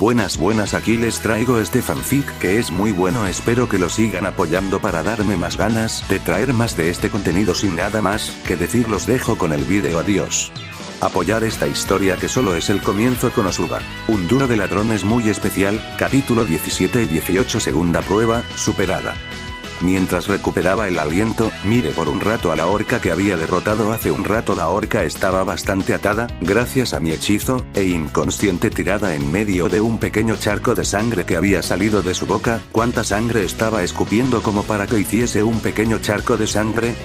Buenas, aquí les traigo este fanfic que es muy bueno, espero que lo sigan apoyando para darme más ganas de traer más de este contenido. Sin nada más que decir, los dejo con el vídeo. Adiós. Apoyar esta historia que solo es el comienzo. Konosuba, un dúo de ladrones muy especial, capítulo 17 y 18, segunda prueba, superada. Mientras recuperaba el aliento, miré por un rato a la orca que había derrotado hace un rato. La orca estaba bastante atada, gracias a mi hechizo, e inconsciente, tirada en medio de un pequeño charco de sangre que había salido de su boca. ¿Cuánta sangre estaba escupiendo como para que hiciese un pequeño charco de sangre?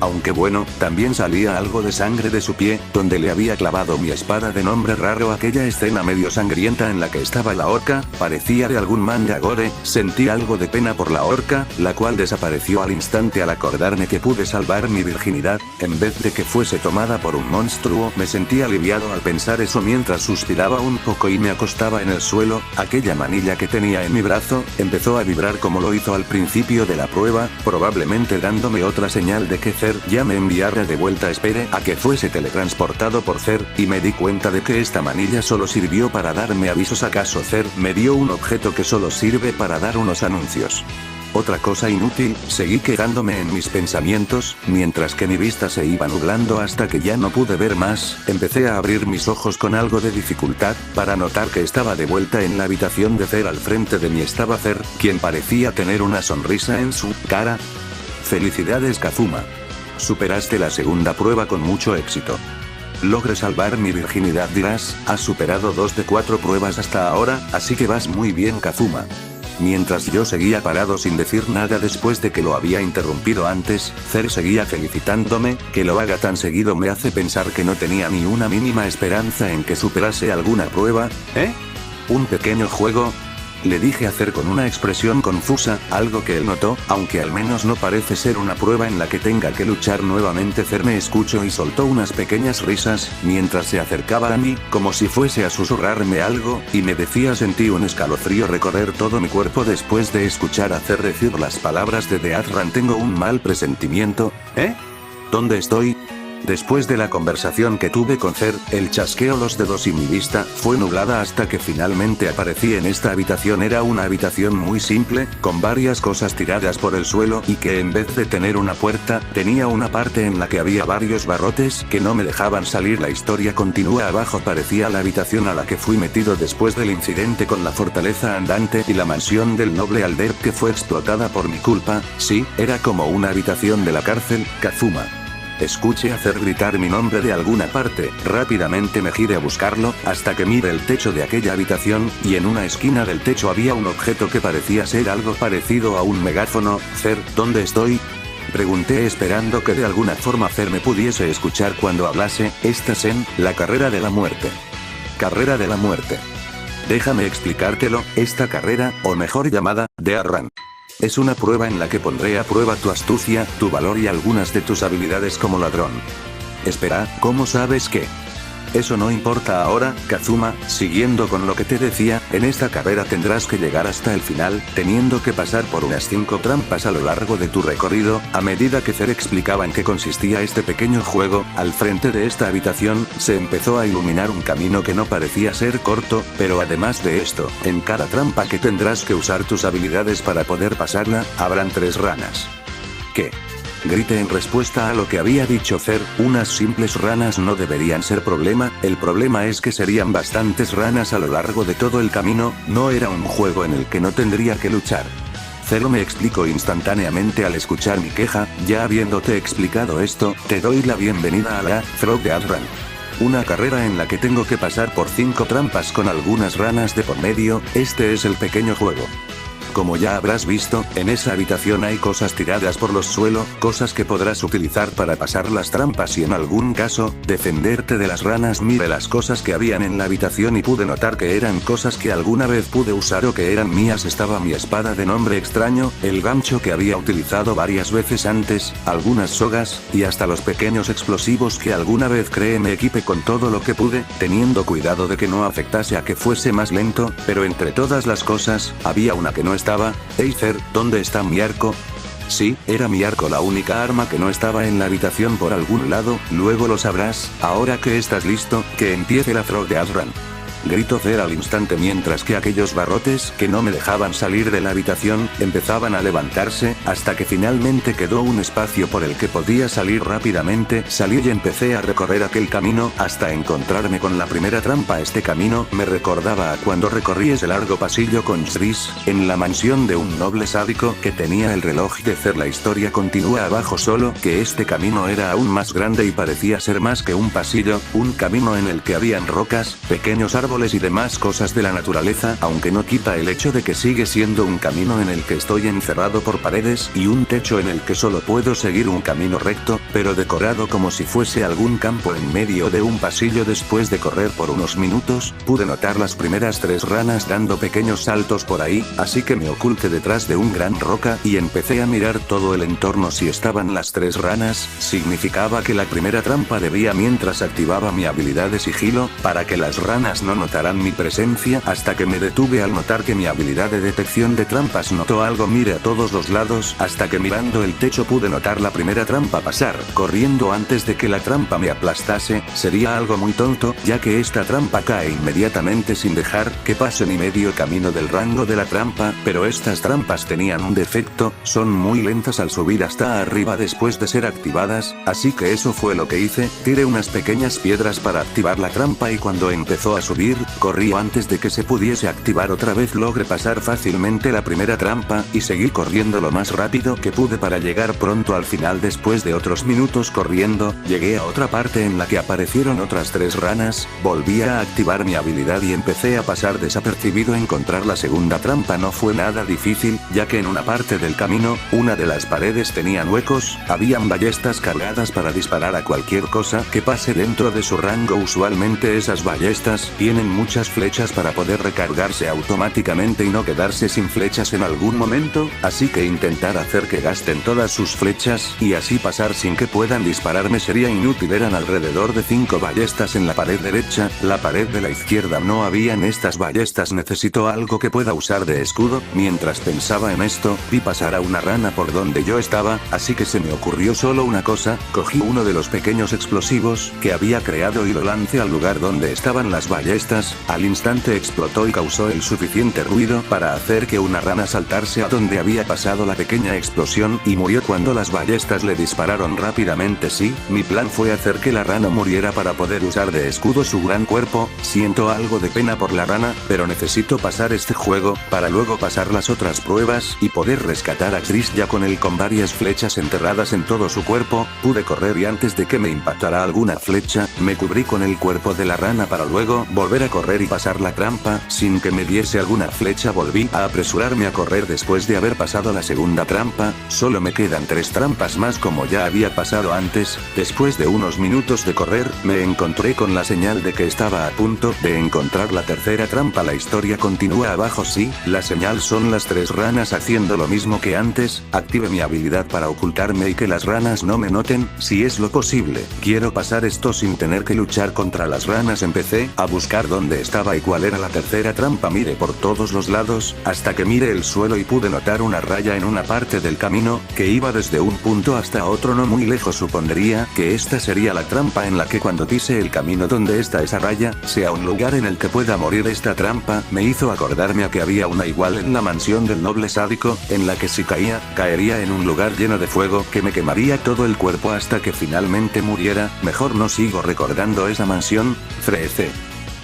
Aunque bueno, también salía algo de sangre de su pie, donde le había clavado mi espada de nombre raro. Aquella escena medio sangrienta en la que estaba la orca, parecía de algún manga gore. Sentí algo de pena por la orca, la cual desapareció al instante al acordarme que pude salvar mi virginidad, en vez de que fuese tomada por un monstruo. Me sentí aliviado al pensar eso mientras suspiraba un poco y me acostaba en el suelo. Aquella manilla que tenía en mi brazo, empezó a vibrar como lo hizo al principio de la prueba, probablemente dándome otra señal de que Zer ya me enviara de vuelta. Esperé a que fuese teletransportado por Zer, y me di cuenta de que esta manilla solo sirvió para darme avisos. ¿Acaso Zer me dio un objeto que solo sirve para dar unos anuncios? Otra cosa inútil. Seguí quedándome en mis pensamientos, mientras que mi vista se iba nublando hasta que ya no pude ver más. Empecé a abrir mis ojos con algo de dificultad, para notar que estaba de vuelta en la habitación de Zer. Al frente de mí estaba Zer, quien parecía tener una sonrisa en su cara. Felicidades, Kazuma. Superaste la segunda prueba con mucho éxito. Logré salvar mi virginidad. Dirás, has superado 2 de 4 pruebas hasta ahora, así que vas muy bien, Kazuma. Mientras yo seguía parado sin decir nada después de que lo había interrumpido antes, Zer seguía felicitándome. Que lo haga tan seguido me hace pensar que no tenía ni una mínima esperanza en que superase alguna prueba. ¿Un pequeño juego? Le dije a Zer con una expresión confusa, algo que él notó, aunque al menos no parece ser una prueba en la que tenga que luchar nuevamente. Zer me escuchó y soltó unas pequeñas risas, mientras se acercaba a mí, como si fuese a susurrarme algo, y me decía. Sentí un escalofrío recorrer todo mi cuerpo después de escuchar a Zer decir las palabras de Deathran. Tengo un mal presentimiento. ¿Dónde estoy? Después de la conversación que tuve con Zer, el chasqueo los dedos y mi vista fue nublada hasta que finalmente aparecí en esta habitación. Era una habitación muy simple, con varias cosas tiradas por el suelo y que en vez de tener una puerta, tenía una parte en la que había varios barrotes que no me dejaban salir. La historia continúa. Abajo parecía la habitación a la que fui metido después del incidente con la fortaleza andante y la mansión del noble Alder que fue explotada por mi culpa. Sí, era como una habitación de la cárcel, Kazuma. Escuché a Zer gritar mi nombre de alguna parte. Rápidamente me giré a buscarlo, hasta que miré el techo de aquella habitación, y en una esquina del techo había un objeto que parecía ser algo parecido a un megáfono. Zer, ¿dónde estoy? Pregunté esperando que de alguna forma Zer me pudiese escuchar cuando hablase. Estás en la carrera de la muerte. Carrera de la muerte. Déjame explicártelo. Esta carrera, o mejor llamada, Deathran, es una prueba en la que pondré a prueba tu astucia, tu valor y algunas de tus habilidades como ladrón. Espera, ¿cómo sabes qué? Eso no importa ahora, Kazuma. Siguiendo con lo que te decía, en esta carrera tendrás que llegar hasta el final, teniendo que pasar por unas 5 trampas a lo largo de tu recorrido. A medida que Zer explicaba en qué consistía este pequeño juego, al frente de esta habitación, se empezó a iluminar un camino que no parecía ser corto, pero además de esto, en cada trampa que tendrás que usar tus habilidades para poder pasarla, habrán 3 ranas. ¿Qué? Grité en respuesta a lo que había dicho Zer. Unas simples ranas no deberían ser problema, el problema es que serían bastantes ranas a lo largo de todo el camino. No era un juego en el que no tendría que luchar. Zer me explicó instantáneamente al escuchar mi queja. Ya habiéndote explicado esto, te doy la bienvenida a la Frog Deathran, una carrera en la que tengo que pasar por 5 trampas con algunas ranas de por medio. Este es el pequeño juego. Como ya habrás visto, en esa habitación hay cosas tiradas por los suelos, cosas que podrás utilizar para pasar las trampas y en algún caso, defenderte de las ranas. Miré las cosas que habían en la habitación y pude notar que eran cosas que alguna vez pude usar o que eran mías. Estaba mi espada de nombre extraño, el gancho que había utilizado varias veces antes, algunas sogas, y hasta los pequeños explosivos que alguna vez creé. Me equipé con todo lo que pude, teniendo cuidado de que no afectase a que fuese más lento, pero entre todas las cosas, había una que no estaba. Zer, ¿dónde está mi arco? Sí, era mi arco la única arma que no estaba en la habitación por algún lado. Luego lo sabrás. Ahora que estás listo, que empiece la Frog Deathran. Gritó Fer al instante mientras que aquellos barrotes que no me dejaban salir de la habitación, empezaban a levantarse, hasta que finalmente quedó un espacio por el que podía salir rápidamente. Salí y empecé a recorrer aquel camino, hasta encontrarme con la primera trampa. Este camino me recordaba a cuando recorrí ese largo pasillo con Chris, en la mansión de un noble sádico que tenía el reloj de Fer. La historia continúa abajo, solo que este camino era aún más grande y parecía ser más que un pasillo, un camino en el que habían rocas, pequeños árboles y demás cosas de la naturaleza, aunque no quita el hecho de que sigue siendo un camino en el que estoy encerrado por paredes y un techo en el que solo puedo seguir un camino recto, pero decorado como si fuese algún campo en medio de un pasillo. Después de correr por unos minutos, pude notar las primeras 3 ranas dando pequeños saltos por ahí, así que me oculté detrás de un gran roca y empecé a mirar todo el entorno. Si estaban las 3 ranas, significaba que la primera trampa debía, mientras activaba mi habilidad de sigilo, para que las ranas no notaran mi presencia, hasta que me detuve al notar que mi habilidad de detección de trampas notó algo. Miré a todos los lados, hasta que mirando el techo pude notar la primera trampa pasar, corriendo antes de que la trampa me aplastase. Sería algo muy tonto, ya que esta trampa cae inmediatamente sin dejar que pase ni medio camino del rango de la trampa, pero estas trampas tenían un defecto, son muy lentas al subir hasta arriba después de ser activadas, así que eso fue lo que hice. Tiré unas pequeñas piedras para activar la trampa y cuando empezó a subir, corrí antes de que se pudiese activar otra vez. Logré pasar fácilmente la primera trampa y seguí corriendo lo más rápido que pude para llegar pronto al final. Después de otros minutos corriendo, llegué a otra parte en la que aparecieron otras 3 ranas, volví a activar mi habilidad y empecé a pasar desapercibido. Encontrar la segunda trampa no fue nada difícil, ya que en una parte del camino, una de las paredes tenían huecos, habían ballestas cargadas para disparar a cualquier cosa que pase dentro de su rango. Usualmente esas ballestas tienen muchas flechas para poder recargarse automáticamente y no quedarse sin flechas en algún momento, así que intentar hacer que gasten todas sus flechas y así pasar sin que puedan dispararme sería inútil. Eran alrededor de 5 ballestas en la pared derecha, la pared de la izquierda no habían estas ballestas. Necesito algo que pueda usar de escudo. Mientras pensaba en esto, vi pasar a una rana por donde yo estaba, así que se me ocurrió solo una cosa: cogí uno de los pequeños explosivos que había creado y lo lancé al lugar donde estaban las ballestas. Al instante explotó y causó el suficiente ruido para hacer que una rana saltase a donde había pasado la pequeña explosión y murió cuando las ballestas le dispararon rápidamente. Sí, mi plan fue hacer que la rana muriera para poder usar de escudo su gran cuerpo. Siento algo de pena por la rana, pero necesito pasar este juego para luego pasar las otras pruebas y poder rescatar a Chris. Ya con él con varias flechas enterradas en todo su cuerpo, pude correr y antes de que me impactara alguna flecha, me cubrí con el cuerpo de la rana para luego volver a correr y pasar la trampa. Sin que me diese alguna flecha volví a apresurarme a correr. Después de haber pasado la segunda trampa, solo me quedan 3 trampas más como ya había pasado antes. Después de unos minutos de correr, me encontré con la señal de que estaba a punto de encontrar la tercera trampa. La historia continúa abajo. Sí, la señal son las 3 ranas haciendo lo mismo que antes. Active mi habilidad para ocultarme y que las ranas no me noten, si es lo posible. Quiero pasar esto sin tener que luchar contra las ranas. Empecé a buscar dónde estaba y cuál era la tercera trampa. Miré por todos los lados, hasta que miré el suelo y pude notar una raya en una parte del camino, que iba desde un punto hasta otro no muy lejos. Supondría que esta sería la trampa en la que cuando pise el camino donde está esa raya, sea un lugar en el que pueda morir. Esta trampa me hizo acordarme a que había una igual en la mansión del noble sádico, en la que si caía, caería en un lugar lleno de fuego que me quemaría todo el cuerpo hasta que finalmente muriera. Mejor no sigo recordando esa mansión. Frece.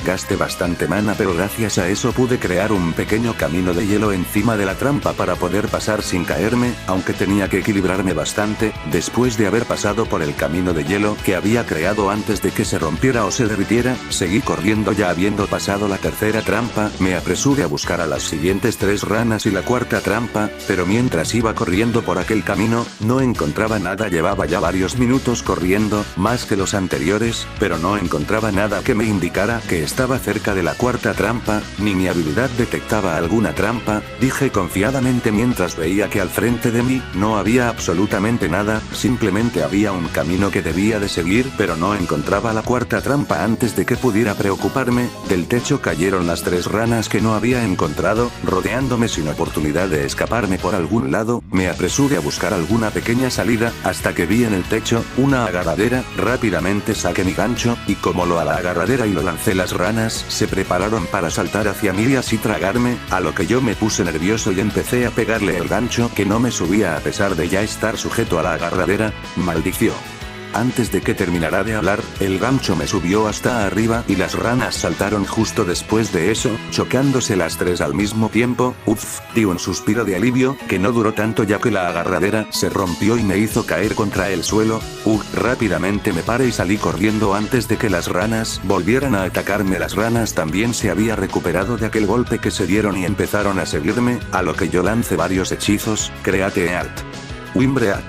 Gasté bastante mana, pero gracias a eso pude crear un pequeño camino de hielo encima de la trampa para poder pasar sin caerme, aunque tenía que equilibrarme bastante. Después de haber pasado por el camino de hielo que había creado antes de que se rompiera o se derritiera, seguí corriendo. Ya habiendo pasado la tercera trampa, me apresuré a buscar a las siguientes 3 ranas y la cuarta trampa, pero mientras iba corriendo por aquel camino, no encontraba nada. Llevaba ya varios minutos corriendo, más que los anteriores, pero no encontraba nada que me indicara que estaba cerca de la cuarta trampa, ni mi habilidad detectaba alguna trampa. Dije confiadamente mientras veía que al frente de mí no había absolutamente nada, simplemente había un camino que debía de seguir, pero no encontraba la cuarta trampa. Antes de que pudiera preocuparme, del techo cayeron las 3 ranas que no había encontrado, rodeándome sin oportunidad de escaparme por algún lado. Me apresuré a buscar alguna pequeña salida, hasta que vi en el techo una agarradera. Rápidamente saqué mi gancho, y como lo a la agarradera y lo lancé, las ranas ranas se prepararon para saltar hacia mí y así tragarme, a lo que yo me puse nervioso y empecé a pegarle el gancho que no me subía a pesar de ya estar sujeto a la agarradera. Maldició. Antes de que terminara de hablar, el gancho me subió hasta arriba y las ranas saltaron justo después de eso, chocándose las tres al mismo tiempo. Uff, di un suspiro de alivio, que no duró tanto ya que la agarradera se rompió y me hizo caer contra el suelo. Rápidamente me paré y salí corriendo antes de que las ranas volvieran a atacarme. Las ranas también se había recuperado de aquel golpe que se dieron y empezaron a seguirme, a lo que yo lancé varios hechizos. Create Alt. Wimbreat.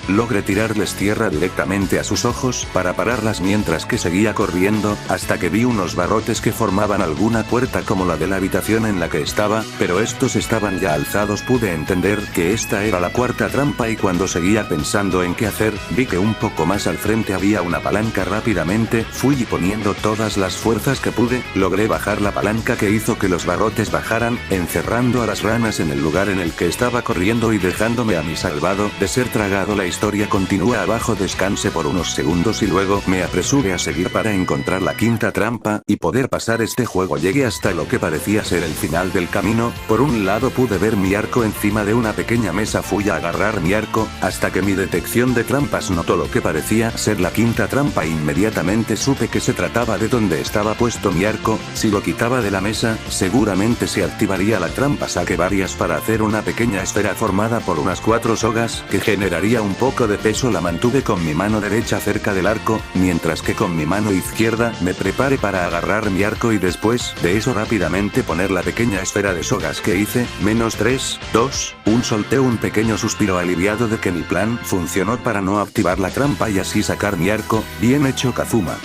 Logré tirarles tierra directamente a sus ojos para pararlas mientras que seguía corriendo, hasta que vi unos barrotes que formaban alguna puerta como la de la habitación en la que estaba, pero estos estaban ya alzados. Pude entender que esta era la cuarta trampa y cuando seguía pensando en qué hacer, vi que un poco más al frente había una palanca. Rápidamente fui poniendo todas las fuerzas que pude, logré bajar la palanca que hizo que los barrotes bajaran, encerrando a las ranas en el lugar en el que estaba corriendo y dejándome a mí salvado de ser tragado. La historia continúa abajo. Descanse por unos segundos y luego me apresuré a seguir para encontrar la quinta trampa y poder pasar este juego. Llegué hasta lo que parecía ser el final del camino. Por un lado pude ver mi arco encima de una pequeña mesa. Fui a agarrar mi arco, hasta que mi detección de trampas notó lo que parecía ser la quinta trampa. Inmediatamente supe que se trataba de donde estaba puesto mi arco. Si lo quitaba de la mesa, seguramente se activaría la trampa. Saqué varias para hacer una pequeña esfera formada por unas 4 sogas, que generaría un poco de peso. La mantuve con mi mano derecha cerca del arco, mientras que con mi mano izquierda me preparé para agarrar mi arco y después de eso rápidamente poner la pequeña esfera de sogas que hice. -3, 2, 1. Solté un pequeño suspiro aliviado de que mi plan funcionó para no activar la trampa y así sacar mi arco. Bien hecho, Kazuma.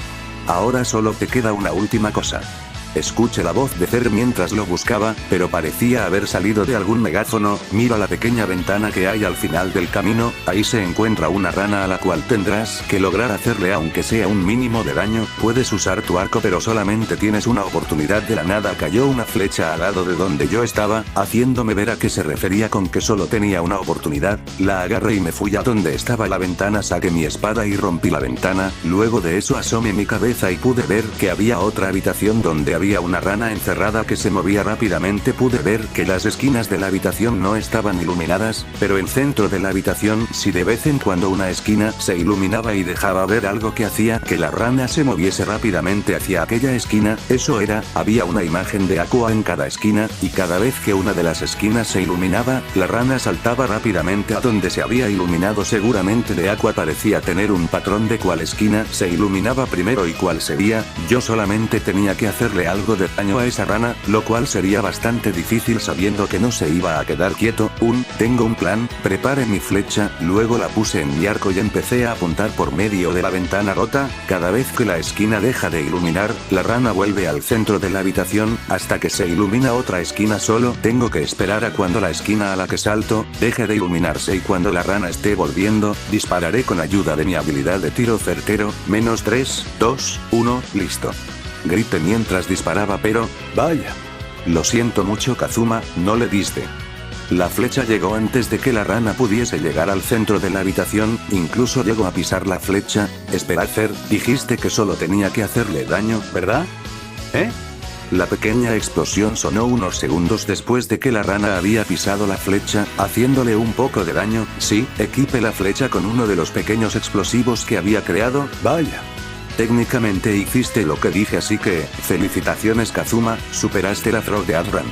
Ahora solo te queda una última cosa. Escuché la voz de Cer mientras lo buscaba, pero parecía haber salido de algún megáfono. Miro la pequeña ventana que hay al final del camino, ahí se encuentra una rana a la cual tendrás que lograr hacerle aunque sea un mínimo de daño. Puedes usar tu arco pero solamente tienes una oportunidad. De la nada cayó una flecha al lado de donde yo estaba, haciéndome ver a qué se refería con que solo tenía una oportunidad. La agarré y me fui a donde estaba la ventana, saqué mi espada y rompí la ventana. Luego de eso asomé mi cabeza y pude ver que había otra habitación donde había una rana encerrada que se movía rápidamente. Pude ver que las esquinas de la habitación no estaban iluminadas, pero en centro de la habitación sí. De vez en cuando una esquina se iluminaba y dejaba ver algo que hacía que la rana se moviese rápidamente hacia aquella esquina. Eso era, había una imagen de Aqua en cada esquina, y cada vez que una de las esquinas se iluminaba, la rana saltaba rápidamente a donde se había iluminado. Seguramente de Aqua parecía tener un patrón de cuál esquina se iluminaba primero y cuál sería. Yo solamente tenía que hacerle algo de daño a esa rana, lo cual sería bastante difícil sabiendo que no se iba a quedar quieto. Tengo un plan. Preparé mi flecha, luego la puse en mi arco y empecé a apuntar por medio de la ventana rota. Cada vez que la esquina deja de iluminar, la rana vuelve al centro de la habitación, hasta que se ilumina otra esquina. Solo tengo que esperar a cuando la esquina a la que salto deje de iluminarse, y cuando la rana esté volviendo, dispararé con ayuda de mi habilidad de tiro certero. -3, 2, 1, listo. Grité mientras disparaba, pero, vaya. Lo siento mucho, Kazuma, no le diste. La flecha llegó antes de que la rana pudiese llegar al centro de la habitación, incluso llegó a pisar la flecha. Espera, Cer, dijiste que solo tenía que hacerle daño, ¿verdad? La pequeña explosión sonó unos segundos después de que la rana había pisado la flecha, haciéndole un poco de daño. Sí, equipé la flecha con uno de los pequeños explosivos que había creado. Vaya. Técnicamente hiciste lo que dije, así que, felicitaciones, Kazuma, superaste la Frog de Adran.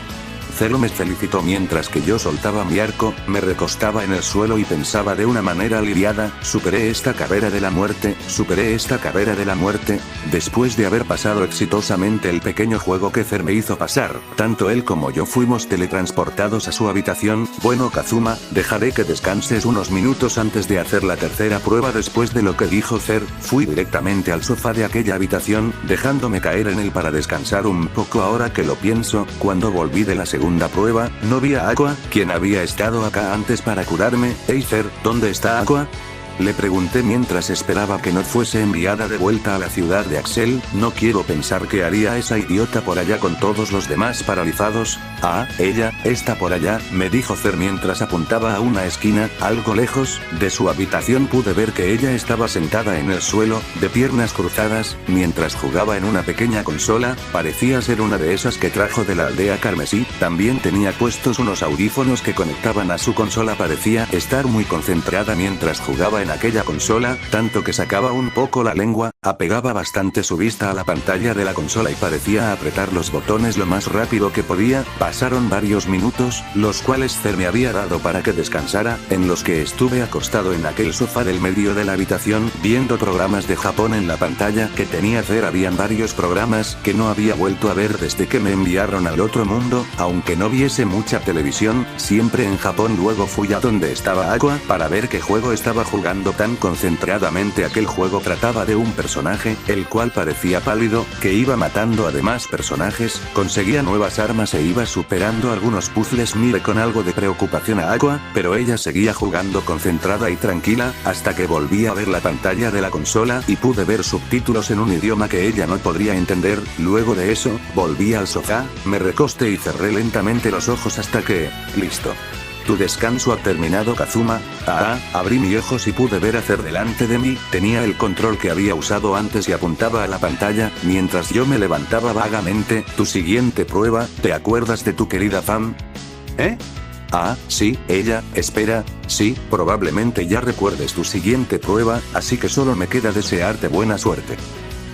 Zero me felicitó mientras que yo soltaba mi arco, me recostaba en el suelo y pensaba de una manera aliviada: superé esta carrera de la muerte, superé esta carrera de la muerte. Después de haber pasado exitosamente el pequeño juego que Cer me hizo pasar, tanto él como yo fuimos teletransportados a su habitación. Bueno, Kazuma, dejaré que descanses unos minutos antes de hacer la tercera prueba. Después de lo que dijo Cer, fui directamente al sofá de aquella habitación, dejándome caer en él para descansar un poco. Ahora que lo pienso, cuando volví de la segunda prueba, no vi a Aqua, quien había estado acá antes para curarme. Hey Cer, ¿dónde está Aqua? Le pregunté mientras esperaba que no fuese enviada de vuelta a la ciudad de Axel. No quiero pensar qué haría esa idiota por allá con todos los demás paralizados. Ah, ella, está por allá, me dijo Cer mientras apuntaba a una esquina, algo lejos, de su habitación. Pude ver que ella estaba sentada en el suelo, de piernas cruzadas, mientras jugaba en una pequeña consola. Parecía ser una de esas que trajo de la aldea carmesí. También tenía puestos unos audífonos que conectaban a su consola. Parecía estar muy concentrada mientras jugaba en aquella consola, tanto que sacaba un poco la lengua, apegaba bastante su vista a la pantalla de la consola y parecía apretar los botones lo más rápido que podía. Pasaron varios minutos, los cuales Cer me había dado para que descansara, en los que estuve acostado en aquel sofá del medio de la habitación, viendo programas de Japón en la pantalla que tenía Cer. Habían varios programas que no había vuelto a ver desde que me enviaron al otro mundo, aunque no viese mucha televisión, siempre en Japón. Luego fui a donde estaba Aqua, para ver qué juego estaba jugando tan concentradamente. Aquel juego trataba de un personaje, el cual parecía pálido, que iba matando a demás personajes, conseguía nuevas armas e iba superando algunos puzzles. Miré con algo de preocupación a Aqua, pero ella seguía jugando concentrada y tranquila, hasta que volví a ver la pantalla de la consola y pude ver subtítulos en un idioma que ella no podría entender. Luego de eso, volví al sofá, me recosté y cerré lentamente los ojos hasta que... listo. Tu descanso ha terminado, Kazuma. Abrí mis ojos y pude ver a Cer delante de mí. Tenía el control que había usado antes y apuntaba a la pantalla, mientras yo me levantaba vagamente. Tu siguiente prueba, ¿te acuerdas de tu querida Fam? ¿Eh? Ah, sí, ella, espera, sí, probablemente ya recuerdes tu siguiente prueba, así que solo me queda desearte buena suerte.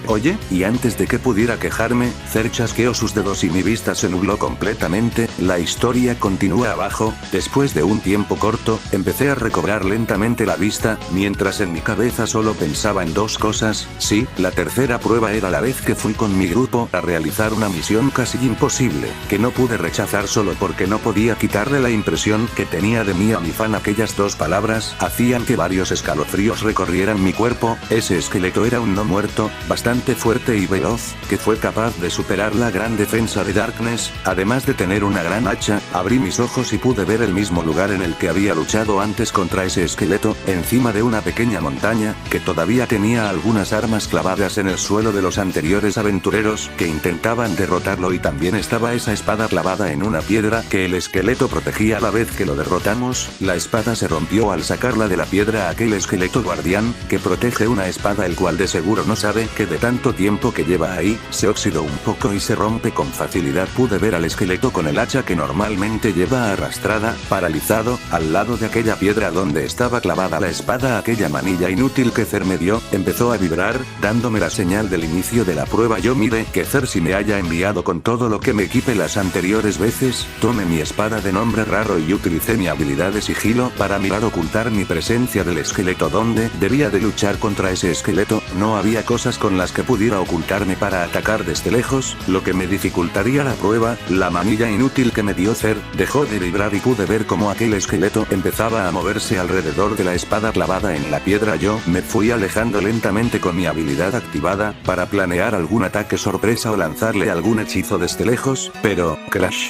Oye, y antes de que pudiera quejarme, Cer chasqueó sus dedos y mi vista se nubló completamente. La historia continúa abajo. Después de un tiempo corto, empecé a recobrar lentamente la vista, mientras en mi cabeza solo pensaba en dos cosas. Sí, la tercera prueba era la vez que fui con mi grupo a realizar una misión casi imposible, que no pude rechazar solo porque no podía quitarle la impresión que tenía de mí a mi fan. Aquellas dos palabras hacían que varios escalofríos recorrieran mi cuerpo. Ese esqueleto era un no muerto, bastante fuerte y veloz, que fue capaz de superar la gran defensa de Darkness, además de tener una gran hacha. Abrí mis ojos y pude ver el mismo lugar en el que había luchado antes contra ese esqueleto, encima de una pequeña montaña, que todavía tenía algunas armas clavadas en el suelo de los anteriores aventureros que intentaban derrotarlo, y también estaba esa espada clavada en una piedra que el esqueleto protegía. A la vez que lo derrotamos, la espada se rompió al sacarla de la piedra. Aquel esqueleto guardián, que protege una espada, el cual de seguro no sabe que de tanto tiempo que lleva ahí, se oxidó un poco y se rompe con facilidad. Pude ver al esqueleto con el hacha que normalmente lleva arrastrada, paralizado, al lado de aquella piedra donde estaba clavada la espada. Aquella manilla inútil que Cer me dio, empezó a vibrar, dándome la señal del inicio de la prueba. Yo miré que Cer si me haya enviado con todo lo que me equipe las anteriores veces. Tomé mi espada de nombre raro y utilicé mi habilidad de sigilo para mirar ocultar mi presencia del esqueleto. Donde debía de luchar contra ese esqueleto, no había cosas con las que pudiera ocultarme para atacar desde lejos, lo que me dificultaría la prueba. La manilla inútil que me dio Cer dejó de vibrar y pude ver cómo aquel esqueleto empezaba a moverse alrededor de la espada clavada en la piedra. Yo me fui alejando lentamente con mi habilidad activada para planear algún ataque sorpresa o lanzarle algún hechizo desde lejos, pero crash.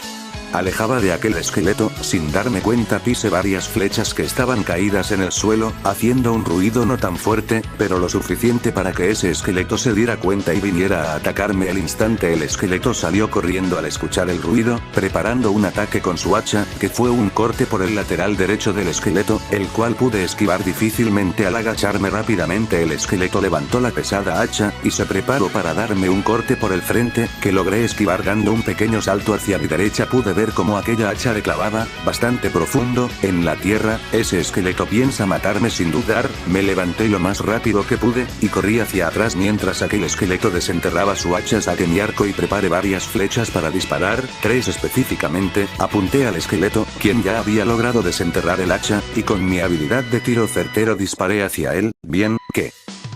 Alejaba de aquel esqueleto, sin darme cuenta pisé varias flechas que estaban caídas en el suelo, haciendo un ruido no tan fuerte, pero lo suficiente para que ese esqueleto se diera cuenta y viniera a atacarme. Al instante el esqueleto salió corriendo al escuchar el ruido, preparando un ataque con su hacha, que fue un corte por el lateral derecho del esqueleto, el cual pude esquivar difícilmente. Al agacharme rápidamente, el esqueleto levantó la pesada hacha, y se preparó para darme un corte por el frente, que logré esquivar dando un pequeño salto hacia mi derecha. Pude ver cómo aquella hacha le clavaba, bastante profundo, en la tierra. Ese esqueleto piensa matarme sin dudar. Me levanté lo más rápido que pude, y corrí hacia atrás mientras aquel esqueleto desenterraba su hacha. Saqué mi arco y preparé varias flechas para disparar, 3 específicamente. Apunté al esqueleto, quien ya había logrado desenterrar el hacha, y con mi habilidad de tiro certero disparé hacia él. Bien, ¿qué?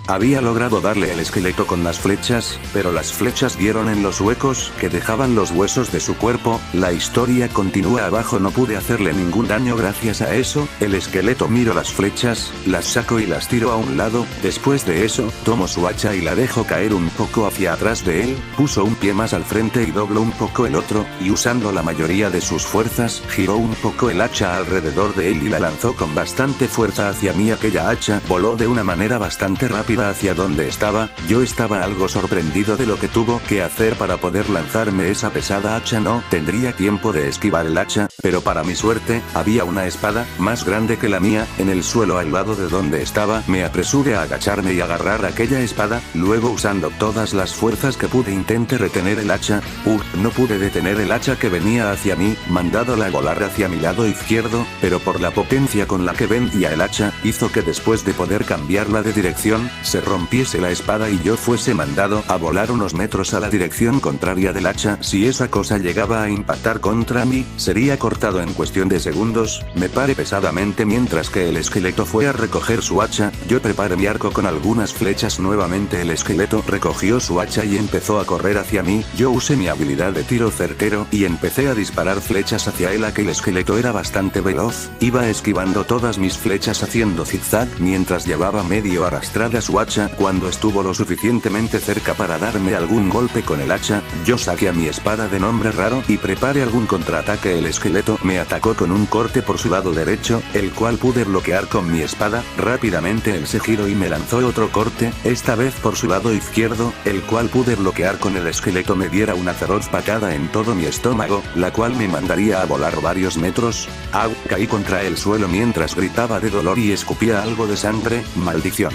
Había logrado darle el esqueleto con las flechas, pero las flechas dieron en los huecos que dejaban los huesos de su cuerpo. La historia continúa abajo. No pude hacerle ningún daño gracias a eso. El esqueleto miró las flechas, las saco y las tiro a un lado. Después de eso, tomo su hacha y la dejo caer un poco hacia atrás de él. Puso un pie más al frente y dobló un poco el otro, y usando la mayoría de sus fuerzas, giró un poco el hacha alrededor de él y la lanzó con bastante fuerza hacia mí. Aquella hacha voló de una manera bastante rápida hacia donde estaba. Yo estaba algo sorprendido de lo que tuvo que hacer para poder lanzarme esa pesada hacha. No tendría tiempo de esquivar el hacha, pero para mi suerte, había una espada, más grande que la mía, en el suelo al lado de donde estaba. Me apresuré a agacharme y agarrar aquella espada, luego usando todas las fuerzas que pude intenté retener el hacha. No pude detener el hacha que venía hacia mí, mandándola a volar hacia mi lado izquierdo, pero por la potencia con la que venía el hacha, hizo que después de poder cambiarla de dirección, se rompiese la espada y yo fuese mandado a volar unos metros a la dirección contraria del hacha. Si esa cosa llegaba a impactar contra mí, sería cortado en cuestión de segundos. Me paré pesadamente mientras que el esqueleto fue a recoger su hacha. Yo preparé mi arco con algunas flechas. Nuevamente el esqueleto recogió su hacha y empezó a correr hacia mí. Yo usé mi habilidad de tiro certero y empecé a disparar flechas hacia él. Aquel esqueleto era bastante veloz, iba esquivando todas mis flechas haciendo zigzag mientras llevaba medio arrastrada su hacha. Cuando estuvo lo suficientemente cerca para darme algún golpe con el hacha, yo saqué a mi espada de nombre raro y preparé algún contraataque. El esqueleto me atacó con un corte por su lado derecho, el cual pude bloquear con mi espada. Rápidamente él se giró y me lanzó otro corte, esta vez por su lado izquierdo, el cual pude bloquear con el esqueleto me diera una feroz patada en todo mi estómago, la cual me mandaría a volar varios metros. Caí contra el suelo mientras gritaba de dolor y escupía algo de sangre. Maldición.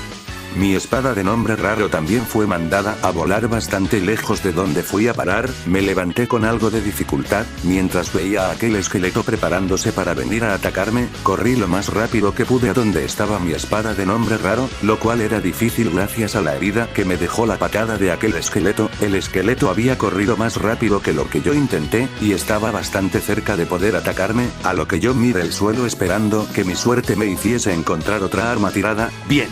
Mi espada de nombre raro también fue mandada a volar bastante lejos de donde fui a parar. Me levanté con algo de dificultad, mientras veía a aquel esqueleto preparándose para venir a atacarme. Corrí lo más rápido que pude a donde estaba mi espada de nombre raro, lo cual era difícil gracias a la herida que me dejó la patada de aquel esqueleto. El esqueleto había corrido más rápido que lo que yo intenté, y estaba bastante cerca de poder atacarme, a lo que yo miré el suelo esperando que mi suerte me hiciese encontrar otra arma tirada. Bien.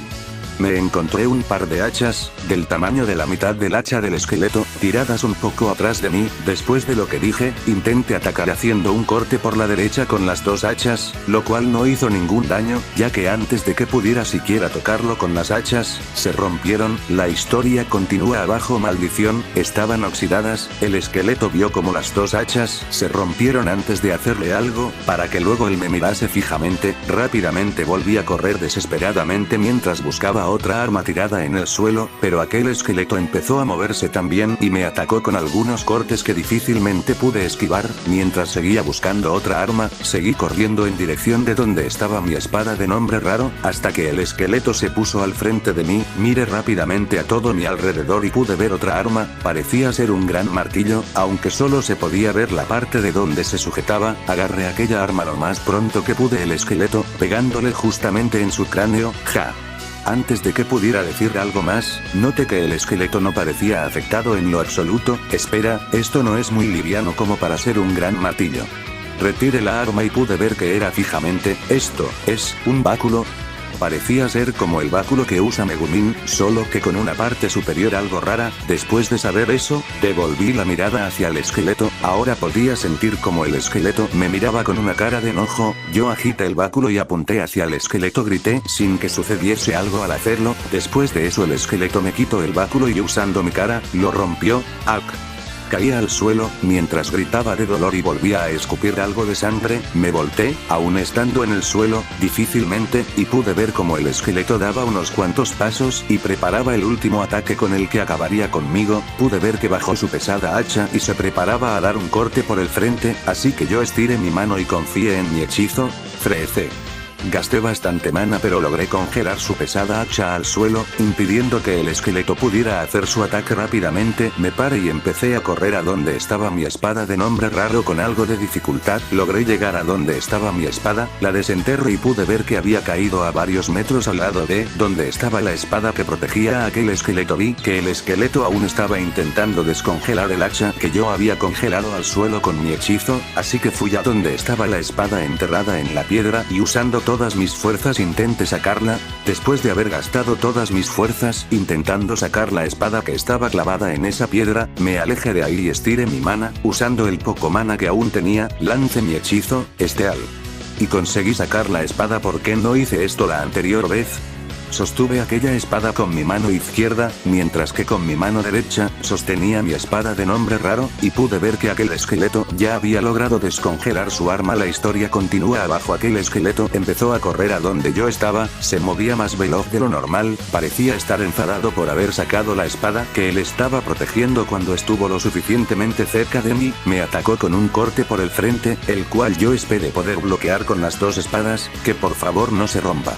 Me encontré un par de hachas, del tamaño de la mitad del hacha del esqueleto, tiradas un poco atrás de mí. Después de lo que dije, intenté atacar haciendo un corte por la derecha con las dos hachas, lo cual no hizo ningún daño, ya que antes de que pudiera siquiera tocarlo con las hachas, se rompieron. La historia continúa abajo. Maldición, estaban oxidadas. El esqueleto vio como las dos hachas se rompieron antes de hacerle algo, para que luego él me mirase fijamente. Rápidamente volví a correr desesperadamente mientras buscaba otra arma tirada en el suelo, pero aquel esqueleto empezó a moverse también y me atacó con algunos cortes que difícilmente pude esquivar. Mientras seguía buscando otra arma, seguí corriendo en dirección de donde estaba mi espada de nombre raro, hasta que el esqueleto se puso al frente de mí. Miré rápidamente a todo mi alrededor y pude ver otra arma. Parecía ser un gran martillo, aunque solo se podía ver la parte de donde se sujetaba. Agarré aquella arma lo más pronto que pude el esqueleto, pegándole justamente en su cráneo. Antes de que pudiera decir algo más, noté que el esqueleto no parecía afectado en lo absoluto. Espera, esto no es muy liviano como para ser un gran martillo. Retiré la arma y pude ver que era fijamente. Esto es un báculo. Parecía ser como el báculo que usa Megumin, solo que con una parte superior algo rara. Después de saber eso, devolví la mirada hacia el esqueleto. Ahora podía sentir como el esqueleto me miraba con una cara de enojo. Yo agité el báculo y apunté hacia el esqueleto. Grité sin que sucediese algo al hacerlo. Después de eso el esqueleto me quitó el báculo y usando mi cara, lo rompió. Caía al suelo, mientras gritaba de dolor y volvía a escupir algo de sangre. Me volteé, aún estando en el suelo, difícilmente, y pude ver como el esqueleto daba unos cuantos pasos y preparaba el último ataque con el que acabaría conmigo. Pude ver que bajó su pesada hacha y se preparaba a dar un corte por el frente, así que yo estiré mi mano y confié en mi hechizo. Freeze. Gasté bastante mana pero logré congelar su pesada hacha al suelo, impidiendo que el esqueleto pudiera hacer su ataque rápidamente. Me paré y empecé a correr a donde estaba mi espada de nombre raro con algo de dificultad. Logré llegar a donde estaba mi espada, la desenterré y pude ver que había caído a varios metros al lado de donde estaba la espada que protegía a aquel esqueleto. Vi que el esqueleto aún estaba intentando descongelar el hacha que yo había congelado al suelo con mi hechizo, así que fui a donde estaba la espada enterrada en la piedra y usando todo todas mis fuerzas intenté sacarla. Después de haber gastado todas mis fuerzas intentando sacar la espada que estaba clavada en esa piedra, me alejé de ahí y estiré mi mana, usando el poco mana que aún tenía, lancé mi hechizo, Esteal. Y conseguí sacar la espada. ¿Por qué no hice esto la anterior vez? Sostuve aquella espada con mi mano izquierda, mientras que con mi mano derecha, sostenía mi espada de nombre raro, y pude ver que aquel esqueleto ya había logrado descongelar su arma. La historia continúa abajo. Aquel esqueleto empezó a correr a donde yo estaba, se movía más veloz de lo normal, parecía estar enfadado por haber sacado la espada que él estaba protegiendo. Cuando estuvo lo suficientemente cerca de mí, me atacó con un corte por el frente, el cual yo esperé poder bloquear con las dos espadas, que por favor no se rompa.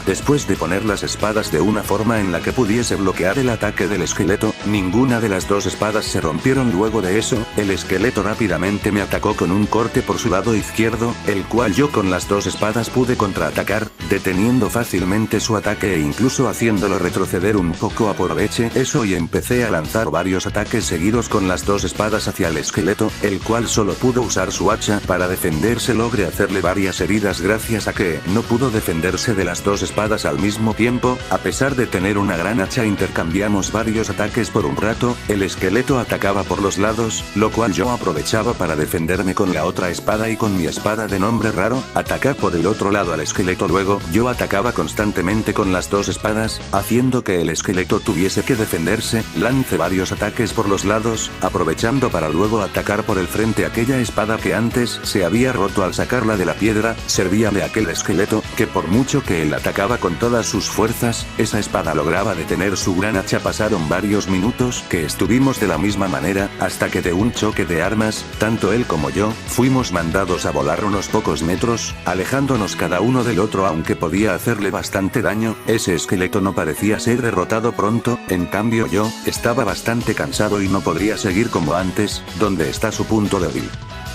Después de poner las espadas de una forma en la que pudiese bloquear el ataque del esqueleto, ninguna de las dos espadas se rompieron. Luego de eso, el esqueleto rápidamente me atacó con un corte por su lado izquierdo, el cual yo con las dos espadas pude contraatacar, deteniendo fácilmente su ataque e incluso haciéndolo retroceder un poco. Aproveché eso y empecé a lanzar varios ataques seguidos con las dos espadas hacia el esqueleto, el cual solo pudo usar su hacha para defenderse. Logré hacerle varias heridas gracias a que no pudo defenderse de las dos espadas al mismo tiempo. A pesar de tener una gran hacha, intercambiamos varios ataques por un rato. El esqueleto atacaba por los lados, lo cual yo aprovechaba para defenderme con la otra espada y con mi espada de nombre raro, atacar por el otro lado al esqueleto. Luego, yo atacaba constantemente con las dos espadas, haciendo que el esqueleto tuviese que defenderse. Lancé varios ataques por los lados, aprovechando para luego atacar por el frente. Aquella espada que antes se había roto al sacarla de la piedra, servía de aquel esqueleto, que por mucho que él atacaba con todas sus fuerzas, esa espada lograba detener su gran hacha. Pasaron varios minutos que estuvimos de la misma manera, hasta que de un choque de armas, tanto él como yo, fuimos mandados a volar unos pocos metros, alejándonos cada uno del otro. Aunque podía hacerle bastante daño, ese esqueleto no parecía ser derrotado pronto. En cambio yo, estaba bastante cansado y no podría seguir como antes. ¿Dónde está su punto débil?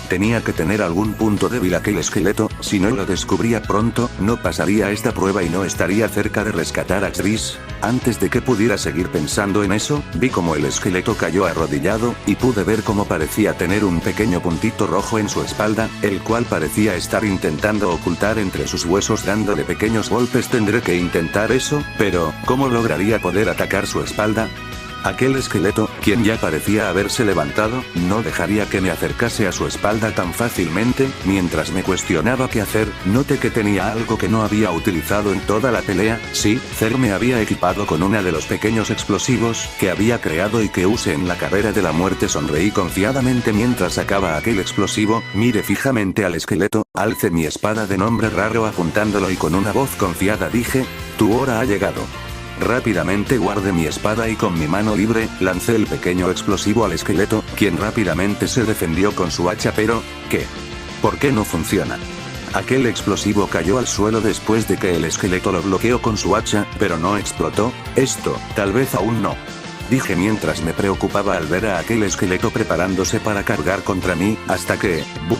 Tenía que tener algún punto débil aquel esqueleto. Si no lo descubría pronto, no pasaría esta prueba y no estaría cerca de rescatar a Chris. Antes de que pudiera seguir pensando en eso, vi como el esqueleto cayó arrodillado, y pude ver cómo parecía tener un pequeño puntito rojo en su espalda, el cual parecía estar intentando ocultar entre sus huesos dándole pequeños golpes. Tendré que intentar eso, pero ¿cómo lograría poder atacar su espalda? Aquel esqueleto, quien ya parecía haberse levantado, no dejaría que me acercase a su espalda tan fácilmente. Mientras me cuestionaba qué hacer, noté que tenía algo que no había utilizado en toda la pelea. Sí, Zer me había equipado con uno de los pequeños explosivos que había creado y que usé en la carrera de la muerte. Sonreí confiadamente mientras sacaba aquel explosivo. Miré fijamente al esqueleto, alcé mi espada de nombre raro apuntándolo y con una voz confiada dije: "Tu hora ha llegado". Rápidamente guardé mi espada y con mi mano libre, lancé el pequeño explosivo al esqueleto, quien rápidamente se defendió con su hacha. Pero, ¿qué? ¿Por qué no funciona? Aquel explosivo cayó al suelo después de que el esqueleto lo bloqueó con su hacha, pero no explotó. Esto, tal vez aún no. Dije mientras me preocupaba al ver a aquel esqueleto preparándose para cargar contra mí, hasta que... ¡bum!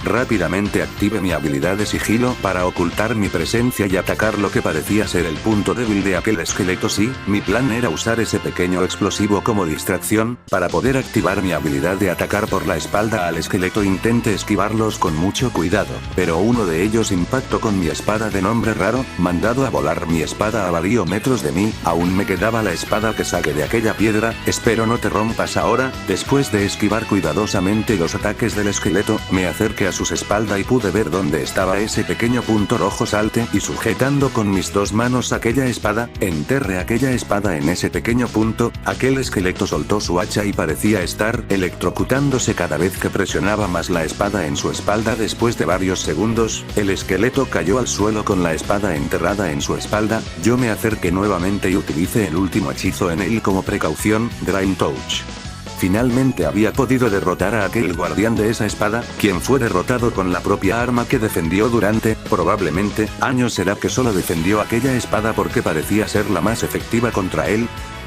Rápidamente activé mi habilidad de sigilo para ocultar mi presencia y atacar lo que parecía ser el punto débil de aquel esqueleto. Sí, mi plan era usar ese pequeño explosivo como distracción, para poder activar mi habilidad de atacar por la espalda al esqueleto. Intenté esquivarlos con mucho cuidado, pero uno de ellos impactó con mi espada de nombre raro, mandado a volar mi espada a varios metros de mí. Aún me quedaba la espada que saqué de aquella piedra. Espero no te rompas ahora. Después de esquivar cuidadosamente los ataques del esqueleto, me acerqué a sus espaldas y pude ver dónde estaba ese pequeño punto rojo. Salté y sujetando con mis dos manos aquella espada, enterré aquella espada en ese pequeño punto. Aquel esqueleto soltó su hacha y parecía estar electrocutándose cada vez que presionaba más la espada en su espalda. Después de varios segundos, el esqueleto cayó al suelo con la espada enterrada en su espalda. Yo me acerqué nuevamente y utilicé el último hechizo en él como precaución, Drain Touch. Finalmente había podido derrotar a aquel guardián de esa espada, quien fue derrotado con la propia arma que defendió durante, probablemente, años. ¿Será que solo defendió aquella espada porque parecía ser la más efectiva contra él?